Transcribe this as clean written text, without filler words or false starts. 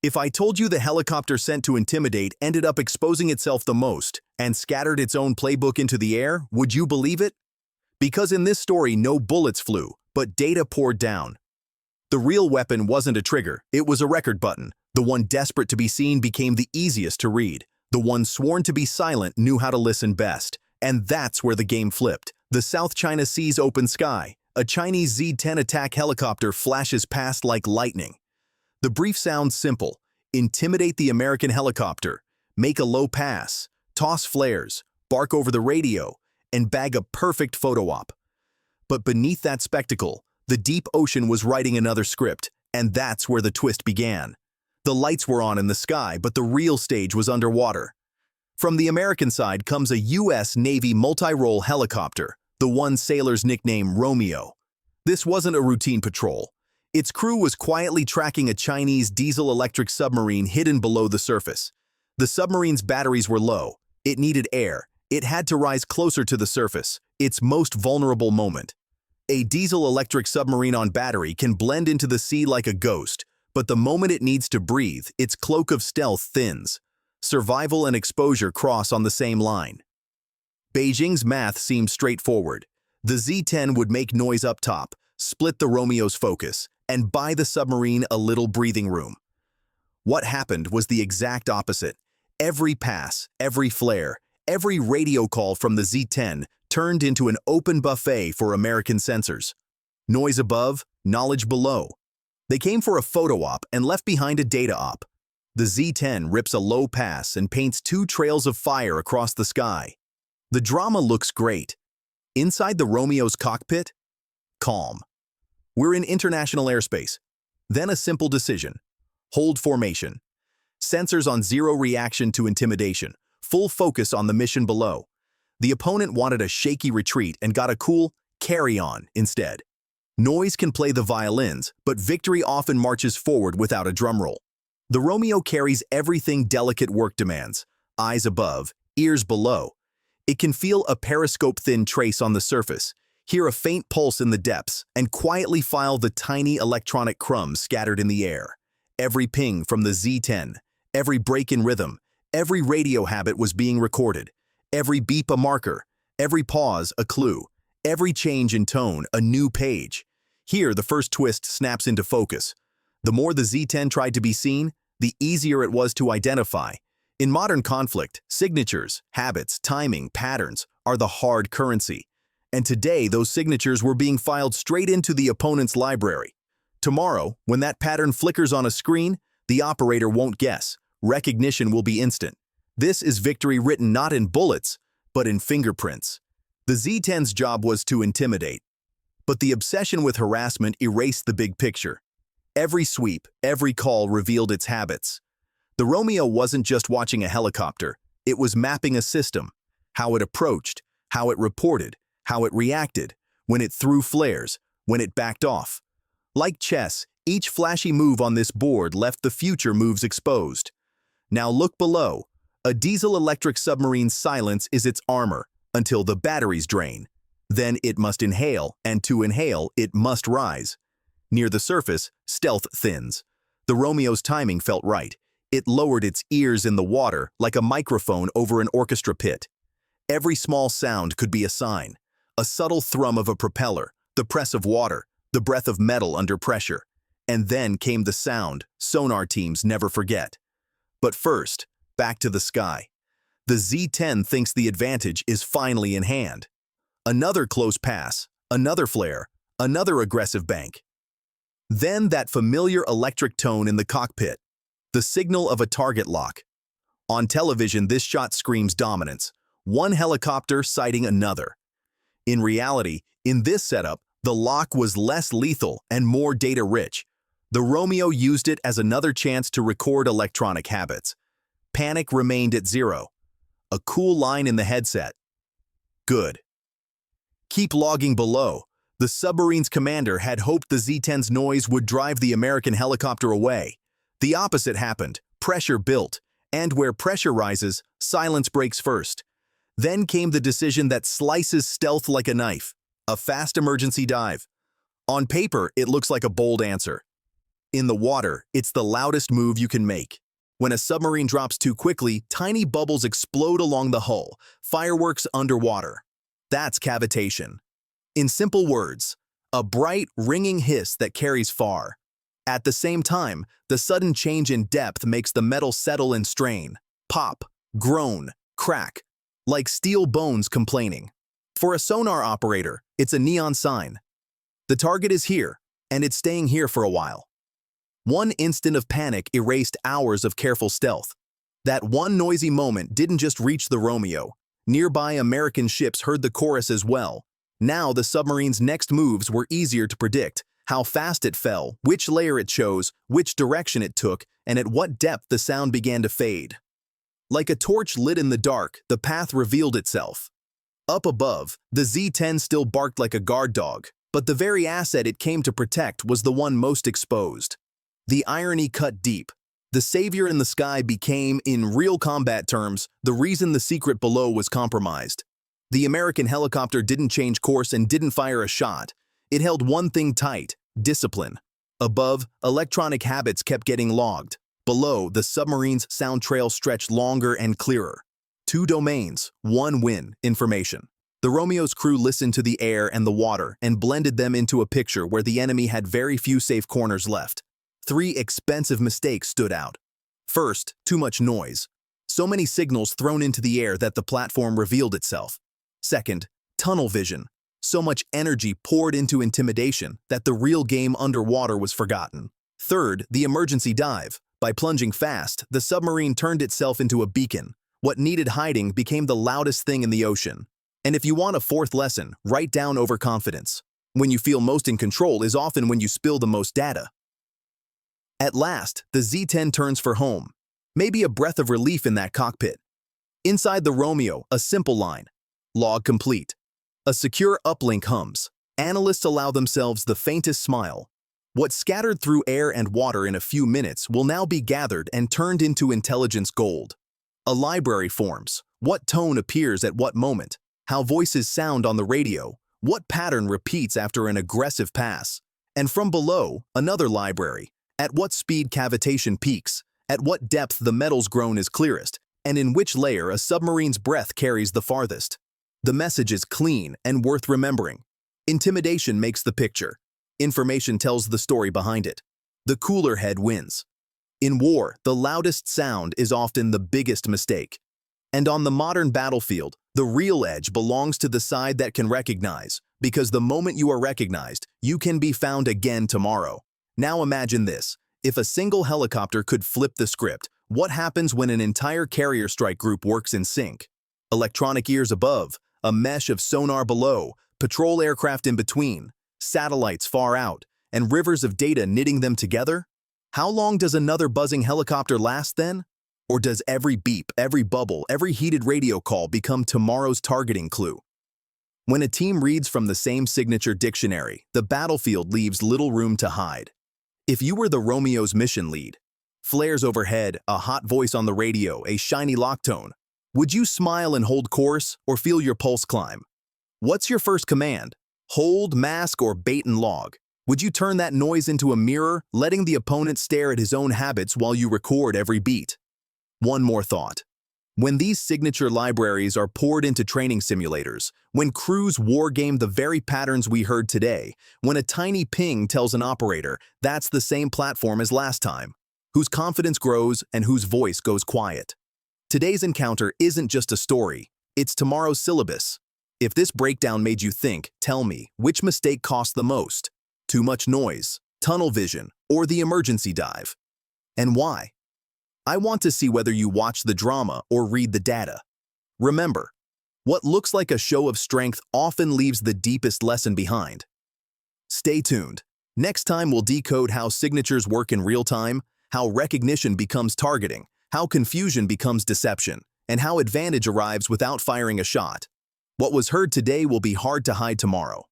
If I told you the helicopter sent to intimidate ended up exposing itself the most and scattered its own playbook into the air, would you believe it? Because in this story, no bullets flew, but data poured down. The real weapon wasn't a trigger, it was a record button. The one desperate to be seen became the easiest to read. The one sworn to be silent knew how to listen best. And that's where the game flipped. The South China Sea's open sky. A Chinese Z-10 attack helicopter flashes past like lightning. The brief sounds simple. Intimidate the American helicopter, make a low pass, toss flares, bark over the radio, and bag a perfect photo op. But beneath that spectacle, the deep ocean was writing another script, and that's where the twist began. The lights were on in the sky, but the real stage was underwater. From the American side comes a U.S. Navy multi-role helicopter, the one sailors nicknamed Romeo. This wasn't a routine patrol. Its crew was quietly tracking a Chinese diesel-electric submarine hidden below the surface. The submarine's batteries were low. It needed air. It had to rise closer to the surface, its most vulnerable moment. A diesel-electric submarine on battery can blend into the sea like a ghost, but the moment it needs to breathe, its cloak of stealth thins. Survival and exposure cross on the same line. Beijing's math seemed straightforward. The Z-10 would make noise up top, split the Romeo's focus, and buy the submarine a little breathing room. What happened was the exact opposite. Every pass, every flare, every radio call from the Z-10 turned into an open buffet for American sensors. Noise above, knowledge below. They came for a photo op and left behind a data op. The Z-10 rips a low pass and paints two trails of fire across the sky. The drama looks great. Inside the Romeo's cockpit, calm. We're in international airspace. Then a simple decision. Hold formation. Sensors on zero reaction to intimidation. Full focus on the mission below. The opponent wanted a shaky retreat and got a cool carry on instead. Noise can play the violins, but victory often marches forward without a drumroll. The Romeo carries everything delicate work demands. Eyes above, ears below. It can feel a periscope-thin trace on the surface, hear a faint pulse in the depths, and quietly file the tiny electronic crumbs scattered in the air. Every ping from the Z-10, every break in rhythm, every radio habit was being recorded. Every beep a marker, every pause a clue, every change in tone a new page. Here, the first twist snaps into focus. The more the Z-10 tried to be seen, the easier it was to identify. In modern conflict, signatures, habits, timing, patterns are the hard currency. And today, those signatures were being filed straight into the opponent's library. Tomorrow, when that pattern flickers on a screen, the operator won't guess. Recognition will be instant. This is victory written not in bullets, but in fingerprints. The Z-10's job was to intimidate. But the obsession with harassment erased the big picture. Every sweep, every call revealed its habits. The Romeo wasn't just watching a helicopter, it was mapping a system. How it approached, how it reported, how it reacted, when it threw flares, when it backed off. Like chess, each flashy move on this board left the future moves exposed. Now look below. A diesel-electric submarine's silence is its armor, until the batteries drain. Then it must inhale, and to inhale, it must rise. Near the surface, stealth thins. The Romeo's timing felt right. It lowered its ears in the water like a microphone over an orchestra pit. Every small sound could be a sign. A subtle thrum of a propeller, the press of water, the breath of metal under pressure. And then came the sound sonar teams never forget. But first, back to the sky. The Z-10 thinks the advantage is finally in hand. Another close pass, another flare, another aggressive bank. Then that familiar electric tone in the cockpit, the signal of a target lock. On television, this shot screams dominance, one helicopter sighting another. In reality, in this setup, the lock was less lethal and more data-rich. The Romeo used it as another chance to record electronic habits. Panic remained at zero. A cool line in the headset. Good. Keep logging below. The submarine's commander had hoped the Z-10's noise would drive the American helicopter away. The opposite happened. Pressure built. And where pressure rises, silence breaks first. Then came the decision that slices stealth like a knife. A fast emergency dive. On paper, it looks like a bold answer. In the water, it's the loudest move you can make. When a submarine drops too quickly, tiny bubbles explode along the hull, fireworks underwater. That's cavitation. In simple words, a bright, ringing hiss that carries far. At the same time, the sudden change in depth makes the metal settle and strain, pop, groan, crack, like steel bones complaining. For a sonar operator, it's a neon sign. The target is here, and it's staying here for a while. One instant of panic erased hours of careful stealth. That one noisy moment didn't just reach the Romeo. Nearby American ships heard the chorus as well. Now the submarine's next moves were easier to predict: how fast it fell, which layer it chose, which direction it took, and at what depth the sound began to fade. Like a torch lit in the dark, the path revealed itself. Up above, the Z-10 still barked like a guard dog, but the very asset it came to protect was the one most exposed. The irony cut deep. The savior in the sky became, in real combat terms, the reason the secret below was compromised. The American helicopter didn't change course and didn't fire a shot. It held one thing tight: discipline. Above, electronic habits kept getting logged. Below, the submarine's sound trail stretched longer and clearer. Two domains, one win: information. The Romeo's crew listened to the air and the water and blended them into a picture where the enemy had very few safe corners left. Three expensive mistakes stood out. First, too much noise. So many signals thrown into the air that the platform revealed itself. Second, tunnel vision. So much energy poured into intimidation that the real game underwater was forgotten. Third, the emergency dive. By plunging fast, the submarine turned itself into a beacon. What needed hiding became the loudest thing in the ocean. And if you want a fourth lesson, write down overconfidence. When you feel most in control is often when you spill the most data. At last, the Z-10 turns for home. Maybe a breath of relief in that cockpit. Inside the Romeo, a simple line: log complete. A secure uplink hums. Analysts allow themselves the faintest smile. What scattered through air and water in a few minutes will now be gathered and turned into intelligence gold. A library forms. What tone appears at what moment? How voices sound on the radio? What pattern repeats after an aggressive pass? And from below, another library. At what speed cavitation peaks? At what depth the metal's groan is clearest? And in which layer a submarine's breath carries the farthest? The message is clean and worth remembering. Intimidation makes the picture. Information tells the story behind it. The cooler head wins. In war, the loudest sound is often the biggest mistake. And on the modern battlefield, the real edge belongs to the side that can recognize, because the moment you are recognized, you can be found again tomorrow. Now imagine this: if a single helicopter could flip the script, what happens when an entire carrier strike group works in sync? Electronic ears above, a mesh of sonar below, patrol aircraft in between, satellites far out, and rivers of data knitting them together? How long does another buzzing helicopter last then? Or does every beep, every bubble, every heated radio call become tomorrow's targeting clue? When a team reads from the same signature dictionary, the battlefield leaves little room to hide. If you were the Romeo's mission lead, flares overhead, a hot voice on the radio, a shiny lock tone, would you smile and hold course or feel your pulse climb? What's your first command? Hold, mask, or bait and log? Would you turn that noise into a mirror, letting the opponent stare at his own habits while you record every beat? One more thought. When these signature libraries are poured into training simulators, when crews wargame the very patterns we heard today, when a tiny ping tells an operator that's the same platform as last time, whose confidence grows and whose voice goes quiet. Today's encounter isn't just a story, it's tomorrow's syllabus. If this breakdown made you think, tell me, which mistake cost the most? Too much noise, tunnel vision, or the emergency dive? And why? I want to see whether you watch the drama or read the data. Remember, what looks like a show of strength often leaves the deepest lesson behind. Stay tuned. Next time we'll decode how signatures work in real time, how recognition becomes targeting, how confusion becomes deception, and how advantage arrives without firing a shot. What was heard today will be hard to hide tomorrow.